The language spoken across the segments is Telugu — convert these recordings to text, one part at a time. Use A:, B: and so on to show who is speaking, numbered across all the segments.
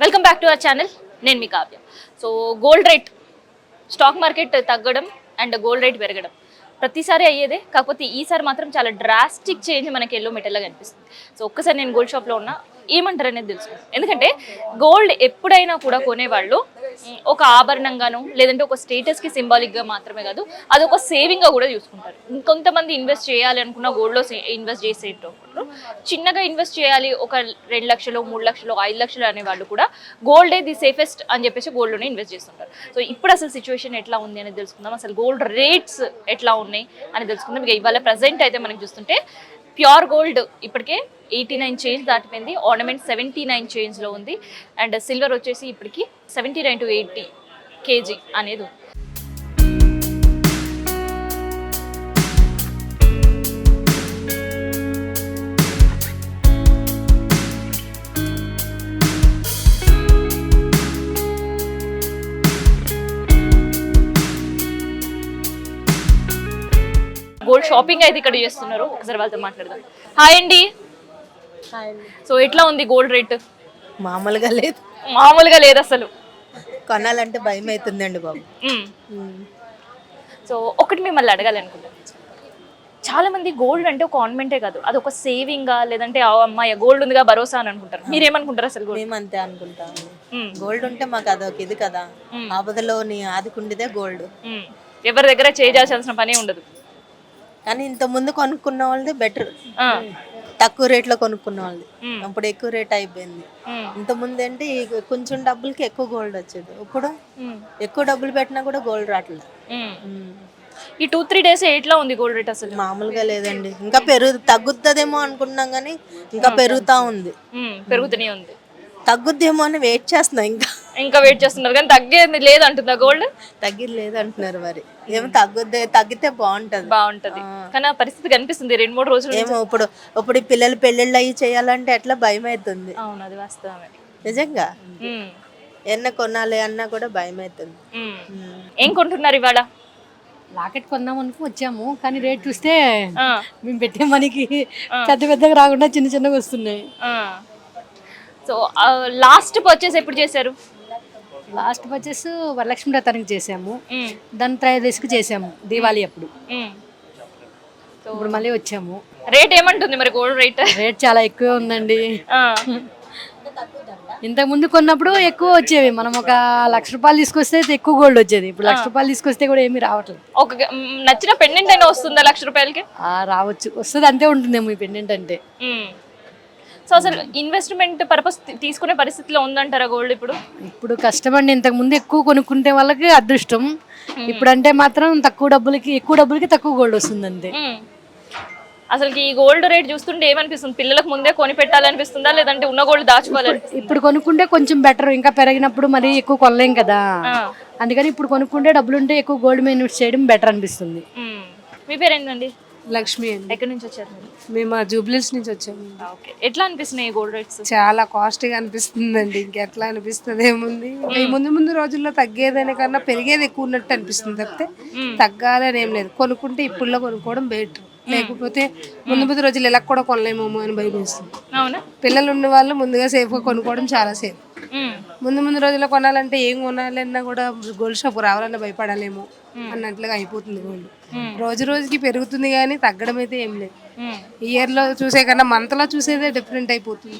A: Welcome back to our channel. నేను మీ Kavya. So gold rate, stock market తగ్గడం అండ్ గోల్డ్ రేట్ పెరగడం ప్రతిసారి అయ్యేదే. కాకపోతే ఈసారి మాత్రం చాలా డ్రాస్టిక్ చేంజ్ మనకి ఎల్లో మెటల్గా కనిపిస్తుంది. సో ఒక్కసారి నేను గోల్డ్ షాప్లో ఉన్నా ఏమంటారు అనేది తెలుసుకుంటాను. ఎందుకంటే గోల్డ్ ఎప్పుడైనా కూడా కొనేవాళ్ళు ఒక ఆభరణంగాను లేదంటే ఒక స్టేటస్కి సింబాలిక్గా మాత్రమే కాదు, అది ఒక సేవింగ్గా కూడా చూసుకుంటారు. ఇంకొంతమంది ఇన్వెస్ట్ చేయాలి అనుకున్న గోల్డ్లో ఇన్వెస్ట్ చేసేటప్పుడు చిన్నగా ఇన్వెస్ట్ చేయాలి, ఒక 2 లక్షలు 3 లక్షలు 5 లక్షలు అనే వాళ్ళు కూడా గోల్డే ది సేఫెస్ట్ అని చెప్పేసి గోల్డ్లోనే ఇన్వెస్ట్ చేస్తుంటారు. సో ఇప్పుడు అసలు సిచ్యువేషన్ ఎట్లా ఉంది అనేది తెలుసుకుందాం, అసలు గోల్డ్ రేట్స్ ఎట్లా ఉన్నాయి అని తెలుసుకుందాం. ఇక ఇవాళ ప్రజెంట్ అయితే మనకి చూస్తుంటే ప్యూర్ గోల్డ్ ఇప్పటికే 89 చేంజ్ దాటిపోయింది, ఆర్నమెంట్ 79 చేంజ్లో ఉంది, అండ్ సిల్వర్ వచ్చేసి ఇప్పటికి 79 to 80 kg అనేది ఉంది. గోల్డ్ షాపింగ్ అయితే ఇక్కడ చేస్తున్నారు, ఒకసారి వాళ్ళతో మాట్లాడదాం. హాయ్ అండి. సో ఎట్లా ఉంది గోల్డ్ రేట్?
B: మామూలుగా లేదు,
A: మామూలుగా లేదు అసలు.
B: కొనాలంటే భయం అవుతుందండి బాబు.
A: సో ఒకటి మిమ్మల్ని అడగాలనుకుంటున్నాను, చాలా మంది గోల్డ్ అంటే ఒక ఆర్నమెంటే కాదు, అది ఒక సేవింగా లేదంటే అమ్మాయి గోల్డ్ ఉందిగా భరోసా అని అనుకుంటారు. మీరేమనుకుంటారు అసలు?
B: మేము అంతే అనుకుంటాము. గోల్డ్ ఉంటే మాకు అదొక ఇది కదా, ఆపదలోని ఆదుకుండేదే గోల్డ్.
A: ఎవరి దగ్గర చేయాల్సిన పనే ఉండదు.
B: కానీ ఇంత ముందు కొనుక్కున్న వాళ్ళది బెటర్, తక్కువ రేట్లో కొనుక్కున్న వాళ్ళది. అప్పుడు ఎక్కువ రేట్ అయిపోయింది. ఇంత ముందు అంటే కొంచెం డబ్బులకి ఎక్కువ గోల్డ్ వచ్చేది, ఇప్పుడు ఎక్కువ డబ్బులు పెట్టినా కూడా గోల్డ్ రావట్లేదు.
A: ఈ 2-3 days ఎట్లా ఉంది గోల్డ్ రేట్? అసలు
B: మామూలుగా లేదండి, ఇంకా తగ్గుతుందేమో అనుకున్నాం కానీ ఇంకా పెరుగుతా ఉంది,
A: పెరుగుతూనే ఉంది.
B: తగ్గుద్దేమో అని వెయిట్ చేస్తున్నాం, ఇంకా
A: వెయిట్ చేస్తున్నారు కానీ తగ్గేది లేదు అంటుందా గోల్డ్?
B: తగ్గిది లేదు అంటున్నారు. మరి ఏమో తగ్గితే బాగుంటది
A: కానీ ఆ పరిస్థితి కనిపిస్తుంది 2-3 రోజులు.
B: ఏమో ఇప్పుడు పిల్లలు పెళ్ళిళ్ళు అయ్యి చేయాలంటే ఎట్లా భయం అవుతుంది.
A: అవును, అది వాస్తవమే
B: నిజంగా. ఎన్న కొనాలి అన్నా కూడా భయం అవుతుంది.
A: ఏం కొంటున్నారు ఇవాళ?
C: లాకెట్ కొందాం అనుకు వచ్చాము, కానీ రేట్ చూస్తే మేము పెట్టే మనకి పెద్దగా రాకుండా చిన్నగా వస్తున్నాయి.
A: సో లాస్ట్ పర్చేస్ ఎప్పుడు చేశారు?
C: లాస్ట్ పర్చేస్ వరలక్ష్మి వ్రతానికి చేసాము, దాని 3 చేసాము దీవాలి అప్పుడు. ఇప్పుడు మళ్ళీ వచ్చాము.
A: రేట్ ఏమంటుంది మరి గోల్డ్ రేట్?
C: రేట్ చాలా ఎక్కువ ఉందండి. ఇంతకు ముందు కొన్నప్పుడు ఎక్కువ వచ్చేవి, మనం ఒక ₹1,00,000 తీసుకొస్తే ఎక్కువ గోల్డ్ వచ్చేది. ఇప్పుడు ₹1,00,000 తీసుకొస్తే కూడా ఏమీ రావట్లేదు.
A: ఒక నచ్చిన పెండెంట్ అయినా వస్తుందా ₹1,00,000కి?
C: రావచ్చు, వస్తుంది, అంతే ఉంటుందేమో ఈ పెండెంట్ అంటే.
A: సో అసలు ఇన్వెస్ట్మెంట్ పర్పస్ తీసుకునే పరిస్థితిలో ఉందంటారా గోల్డ్ ఇప్పుడు?
C: ఇప్పుడు కష్టమండి, ఇంతకు ముందు ఎక్కువ కొనుక్కుంటే వాళ్ళకి అదృష్టం, ఇప్పుడు అంటే మాత్రం ఎక్కువ డబ్బులకి తక్కువ గోల్డ్ వస్తుంది అంతే.
A: అసలు ఈ గోల్డ్ రేట్ చూస్తుంటే ఏమనిపిస్తుంది? పిల్లలకు ముందే కొని పెట్టాలనిపిస్తుందా లేదంటే ఉన్న గోల్డ్ దాచుకోవాలి?
C: ఇప్పుడు కొనుక్కుంటే కొంచెం బెటర్, ఇంకా పెరిగినప్పుడు మరి ఎక్కువ కొనలేం కదా, అందుకని ఇప్పుడు కొనుక్కుంటే డబ్బులుంటే ఎక్కువ గోల్డ్ మీద ఇన్వెస్ట్ చేయడం బెటర్ అనిపిస్తుంది.
A: మీ పేరేంటండి?
D: లక్ష్మి అండి.
A: ఎక్కడి నుంచి వచ్చారు?
D: మేము జూబ్లీస్ నుంచి వచ్చాము.
A: ఓకే, ఎట్లా అనిపిస్తున్నాయి గోల్డ్ రేట్స్?
D: చాలా కాస్ట్గా అనిపిస్తుందండి, ఇంకెట్లా అనిపిస్తుంది ఏముంది, ముందు రోజుల్లో తగ్గేదనే కన్నా పెరిగేది ఎక్కువ ఉన్నట్టు అనిపిస్తుంది తప్పితే తగ్గాలని ఏం లేదు. కొనుక్కుంటే ఇప్పుడులో కొనుక్కోవడం బెటర్, లేకపోతే ముందు రోజులు ఎలా కూడా కొనలేమేమో అని భయం వేస్తుంది.
A: అవునా?
D: పిల్లలు ఉన్న వాళ్ళు ముందుగా సేఫ్గా కొనుక్కోవడం చాలా సేఫ్. ముందు రోజుల్లో కొనాలంటే ఏం కొనాలన్నా కూడా గోల్డ్ షాప్ రావాలన్నా భయపడాలేమో అన్నట్లుగా అయిపోతుంది. గోల్డ్ రోజుకి పెరుగుతుంది కానీ తగ్గడం అయితే ఏం లేదు. ఇయర్ లో చూసే కన్నా మంత్ లో చూసేదే డిఫరెంట్ అయిపోతుంది.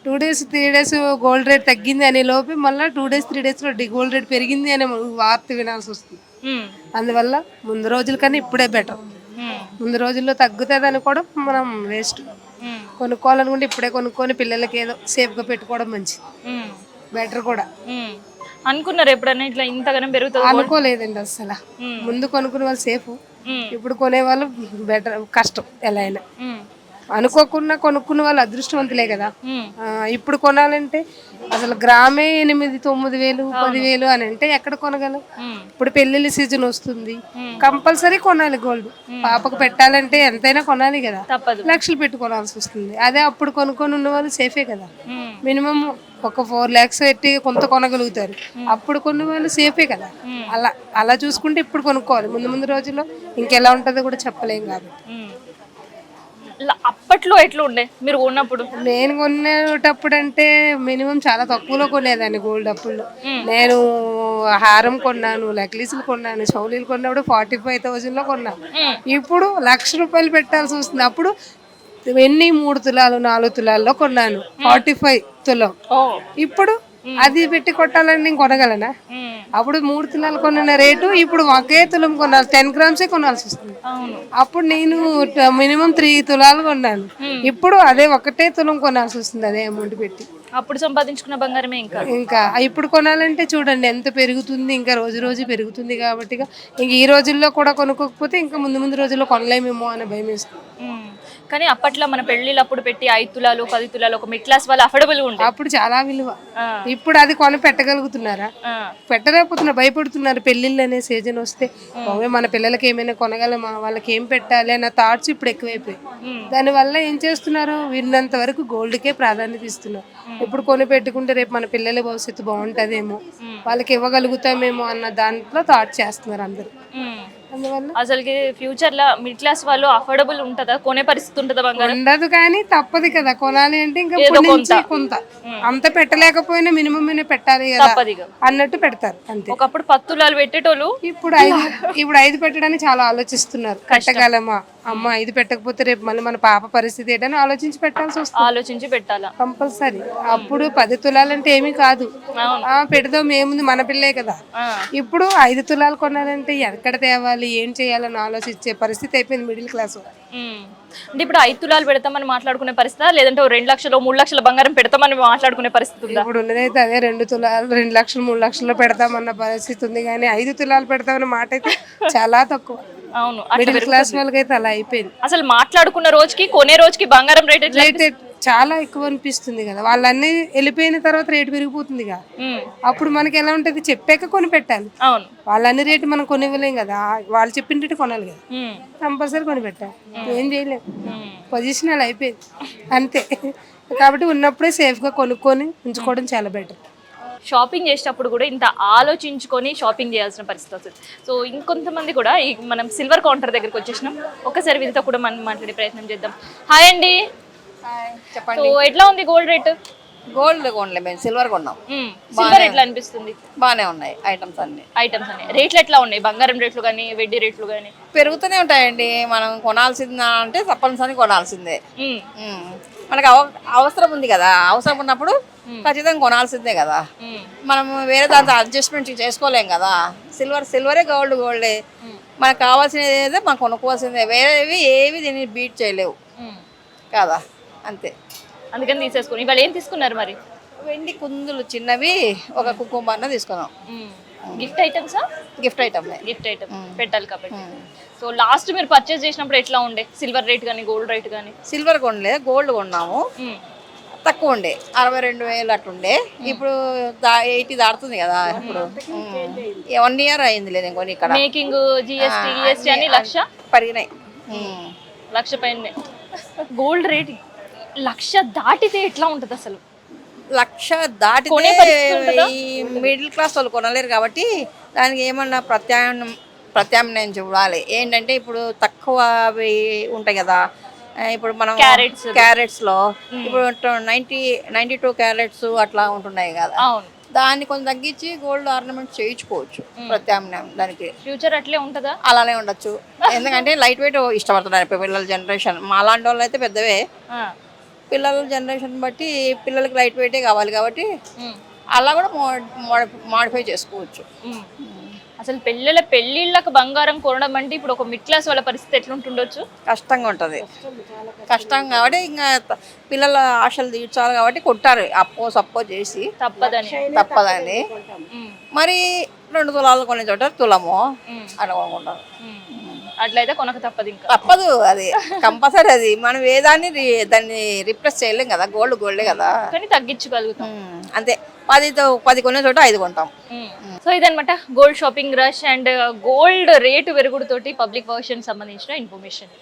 D: 2 days 3 days గోల్డ్ రేట్ తగ్గింది అనే లోపే మళ్ళీ 2 days 3 days లో గోల్డ్ రేట్ పెరిగింది అనే వార్త వినాల్సి వస్తుంది. అందువల్ల ముందు రోజుల కన్నా ఇప్పుడే బెటర్. ముందు రోజుల్లో తగ్గుతుంది అనుకోవడం మనం వేస్ట్. కొనుక్కోవాలనుకుంటే ఇప్పుడే కొనుక్కొని పిల్లలకి ఏదో సేఫ్గా పెట్టుకోవడం మంచిది, బెటర్ కూడా.
A: అనుకున్నారు ఎప్పుడన్నా ఇట్లా ఇంతగానో పెరుగుతుంది?
D: అనుకోలేదండి అసలు. ముందు కొనుక్కునే వాళ్ళు సేఫ్, ఇప్పుడు కొనేవాళ్ళు బెటర్, కష్టం ఎలా అయినా. అనుకోకుండా కొనుక్కున్న వాళ్ళు అదృష్టవంతులే కదా. ఇప్పుడు కొనాలంటే అసలు గ్రామే 8,000-9,000 10,000 అని అంటే ఎక్కడ కొనగలం? ఇప్పుడు పెళ్లిళ్ళ సీజన్ వస్తుంది, కంపల్సరీ కొనాలి గోల్డ్. పాపకు పెట్టాలంటే ఎంతైనా కొనాలి కదా, లక్షలు పెట్టి కొనాల్సి వస్తుంది. అదే అప్పుడు కొనుక్కొని ఉన్న వాళ్ళు సేఫే కదా, మినిమం ఒక 4 lakhs పెట్టి కొంత కొనగలుగుతారు. అప్పుడు కొన్ని వాళ్ళు సేఫే కదా. అలా చూసుకుంటే ఇప్పుడు కొనుక్కోవాలి. ముందు రోజుల్లో ఇంకెలా ఉంటుందో కూడా చెప్పలేం కాబట్టి.
A: అప్పట్లో ఎట్లా ఉండే మీరు ఉన్నప్పుడు?
D: నేను కొనేటప్పుడు అంటే మినిమం చాలా తక్కువలో కొనేదాన్ని గోల్డ్ అప్పుడు. నేను హారం కొన్నాను, నెక్లెస్లు కొన్నాను, చౌలీలు కొన్నప్పుడు 45,000లో కొన్నాను. ఇప్పుడు ₹1,00,000 పెట్టాల్సి వస్తుంది. అప్పుడు ఎన్ని 3 తులాలు 4 తులాల్లో కొన్నాను, 45 తులం. ఇప్పుడు అది పెట్టి కొట్టాలని నేను కొనగలనా? అప్పుడు 3 తులాలు కొన్న రేటు ఇప్పుడు ఒకే తులం కొనాలి, 10 గ్రామ్సే కొనాల్సి వస్తుంది. అప్పుడు నేను మినిమం 3 తులాలు కొన్నాను, ఇప్పుడు అదే ఒకటే తులం కొనాల్సి వస్తుంది అదే అమౌంట్ పెట్టి.
A: అప్పుడు సంపాదించుకున్న బంగారమే
D: ఇంకా ఇప్పుడు కొనాలంటే చూడండి ఎంత పెరుగుతుంది, ఇంకా రోజు రోజు పెరుగుతుంది. కాబట్టి ఇంక ఈ రోజుల్లో కూడా కొనుక్కోకపోతే ఇంకా ముందు ముందు రోజుల్లో కొనలేమేమో అనే భయం వేస్తుంది.
A: కానీ అప్పట్లో మన పెళ్లిళ్ళప్పుడు పెట్టి 5 తులాలు 10 తులాలు ఒక మిడ్ క్లాస్ వాళ్ళు అఫోర్డబుల్ ఉండే.
D: అప్పుడు చాలా విలువ. ఇప్పుడు అది కొని పెట్టగలుగుతున్నారా? పెట్టలేకపోతున్నారు, భయపడుతున్నారు. పెళ్లిళ్ళు అనే సీజన్ వస్తే మన పిల్లలకి ఏమైనా కొనగలమా, వాళ్ళకి ఏం పెట్టాలి అన్న థాట్స్ ఇప్పుడు ఎక్కువైపోయాయి. దానివల్ల ఏం చేస్తున్నారు, విన్నంత వరకు గోల్డ్కే ప్రాధాన్యత ఇస్తున్నారు. ఇప్పుడు కొని పెట్టుకుంటే రేపు మన పిల్లల భవిష్యత్తు బాగుంటుందేమో, వాళ్ళకి ఇవ్వగలుగుతామేమో అన్న దాంట్లో థాట్ చేస్తున్నారు అందరూ. అందువల్ల
A: అసలుకి ఫ్యూచర్ లో మిడ్ క్లాస్ వాళ్ళు అఫోర్డబుల్ ఉంటుందా, కొనే పరిస్థితి ఉంటుందా బంగారం?
D: ఉండదు, కానీ తప్పదు కదా కొనాలి అంటే. ఇంకా కొంత అంత పెట్టలేకపోయినా మినిమం పెట్టాలి కదా అన్నట్టు పెడతారు అంతే.
A: ఒకప్పుడు 10 తులాలు పెట్టేటోళ్ళు
D: ఇప్పుడు 5 పెట్టడానికి చాలా ఆలోచిస్తున్నారు. కట్టగలమా అమ్మ, 5 పెట్టకపోతే రేపు మళ్ళీ మన పాప పరిస్థితి ఏంటని ఆలోచించి పెట్టాల్సి వస్తుంది.
A: ఆలోచించి పెట్టాలా
D: కంపల్సరీ. అప్పుడు 10 తులాలంటే ఏమీ కాదు, పెడదాం ఏముంది మన పిల్లే కదా. ఇప్పుడు 5 తులాలు కొనాలంటే ఎక్కడ తేవాలి, ఏం చేయాలని ఆలోచించే పరిస్థితి అయిపోయింది మిడిల్ క్లాస్.
A: అంటే ఇప్పుడు 5 తులాలు పెడతామని మాట్లాడుకునే పరిస్థితి, లేదంటే 2 లక్షలు 3 లక్షల బంగారం పెడతామని మాట్లాడుకునే పరిస్థితి ఉందా?
D: ఇప్పుడు ఉన్నదైతే అదే 2 తులాలు 2 లక్షలు 3 లక్షలు పెడతామన్న పరిస్థితి ఉంది, కానీ 5 తులాలు పెడతామన్న మాట అయితే చాలా తక్కువ.
A: అవును,
D: మిడిల్ క్లాస్ వాళ్ళకైతే అలా అయిపోయింది.
A: అసలు మాట్లాడుకున్న రోజుకి కొనే రోజుకి బంగారం రేట్
D: చాలా ఎక్కువ అనిపిస్తుంది కదా. వాళ్ళన్నీ వెళ్ళిపోయిన తర్వాత రేటు పెరిగిపోతుంది కదా. అప్పుడు మనకి ఎలా ఉంటది, చెప్పాక కొని పెట్టాలి.
A: అవును,
D: వాళ్ళన్ని రేటు మనం కొనివ్వలేం కదా, వాళ్ళు చెప్పిన రేటు కొనాలి కదా, కంపల్సరీ కొని పెట్టాలి. ఏం చేయలేము, పొజిషన్ అలా అయిపోయింది అంతే. కాబట్టి ఉన్నప్పుడే సేఫ్గా కొనుక్కొని ఉంచుకోవడం చాలా బెటర్.
A: షాపింగ్ చేసేటప్పుడు కూడా ఇంత ఆలోచించుకొని షాపింగ్ చేయాల్సిన పరిస్థితి వస్తుంది. సో ఇంకొంతమంది కూడా ఈ మనం సిల్వర్ కౌంటర్ దగ్గరికి వచ్చేసినాం, ఒకసారి వీళ్ళతో కూడా మనం మాట్లాడే ప్రయత్నం చేద్దాం. హాయ్ అండి,
E: చెప్పండి.
A: సో ఎట్లా ఉంది గోల్డ్ రేట్?
E: గోల్డ్ కొనలే, మేము సిల్వర్ కొన్నాం.
A: సిల్వర్ ఎట్లా అనిపిస్తుంది?
E: బాగానే ఉన్నాయి ఐటమ్స్ అన్ని.
A: రేట్లు ఎట్లా ఉన్నాయి? బంగారం రేట్లు కానీ వెండి రేట్లు కానీ
E: పెరుగుతూనే ఉంటాయండి. మనం కొనాల్సిందా అంటే తప్పనిసరి కొనాల్సిందే. మనకు అవసరం ఉంది కదా, అవసరం ఉన్నప్పుడు ఖచ్చితంగా కొనాల్సిందే కదా. మనం వేరే దాంతో అడ్జస్ట్మెంట్ చేసుకోలేం కదా. సిల్వరే, గోల్డే మనకు కావాల్సినది ఏదో మనం కొనుక్కోవాల్సిందే. వేరేవి ఏవి దీన్ని బీట్ చేయలేవు కదా, అంతే.
A: అందుకని తీసేసుకుని ఇవాళ ఏం తీసుకున్నారు మరి?
E: వెండి కుందులు చిన్నవి, ఒక కుంకుమ తీసుకున్నాం.
A: Gift items?
E: గిఫ్ట్ ఐటమ్
A: పెట్టాలి కాబట్టి. సో లాస్ట్ మీరు పర్చేస్ చేసినప్పుడు ఎట్లా ఉండే సిల్వర్ రేట్ కానీ గోల్డ్ రేట్ కానీ?
E: సిల్వర్ కొనలే, గోల్డ్ కొన్నాము. తక్కువ ఉండే, 62,000 అట్లుండే. ఇప్పుడు 80 దాడుతుంది కదా. ఇప్పుడు 1 year అయింది లేదు కొని. ఇక్కడ
A: మేకింగ్ జిఎస్టీ అని లక్ష
E: పరిగినాయి,
A: లక్ష పైన. గోల్డ్ రేట్ 1,00,000 దాటితే ఎట్లా ఉంటుంది అసలు?
E: 1,00,000 దాటితే ఈ మిడిల్ క్లాస్ వాళ్ళు కొనలేరు కాబట్టి దానికి ఏమన్నా ప్రత్యామ్నాయం చూడాలి. ఏంటంటే ఇప్పుడు తక్కువ ఉంటాయి కదా, ఇప్పుడు మనం క్యారెట్స్లో ఇప్పుడు 92 క్యారెట్స్ అట్లా ఉంటున్నాయి కదా, దాన్ని కొంచెం తగ్గించి గోల్డ్ ఆర్నమెంట్ చేయించుకోవచ్చు. ప్రత్యామ్నాయం దానికి
A: ఫ్యూచర్ అట్లే ఉంటుందా?
E: అలానే ఉండొచ్చు. ఎందుకంటే లైట్ వెయిట్ ఇష్టపడుతున్నారు పిల్లల జనరేషన్. మా లాంటి వాళ్ళు అయితే పెద్దవే, పిల్లల జనరేషన్ బట్టి పిల్లలకి లైట్ వెయిటే కావాలి కాబట్టి అలా కూడా మోడిఫై చేసుకోవచ్చు.
A: అసలు పెళ్ళిళ్ళకు బంగారం కొనడం అంటే ఇప్పుడు ఒక మిడ్ క్లాస్ వాళ్ళ పరిస్థితి ఎట్లుంటుండొచ్చు?
E: కష్టంగా ఉంటుంది. కష్టం కాబట్టి ఇంకా పిల్లల ఆశలు తీర్చాలి కాబట్టి కొట్టారు, సప్పో చేసి తప్పదని. మరి 2 తులాలు కొనే చోట తులము అట్లా కొనుక్కుంటారు.
A: అట్లయితే కొనక తప్పదు, ఇంకా
E: తప్పదు. అది కంపల్సరీ. అది మనం దాన్ని రిప్లేస్ చేయలేం కదా, గోల్డే కదా,
A: కానీ తగ్గించగలుగుతాం
E: అంతే. 10 కొనే చోట 5 కొంటాం.
A: సో ఇదన్నమాట gold shopping rush and gold rate పెరుగుడుతోటి పబ్లిక్ వర్షన్ సంబంధించిన ఇన్ఫర్మేషన్.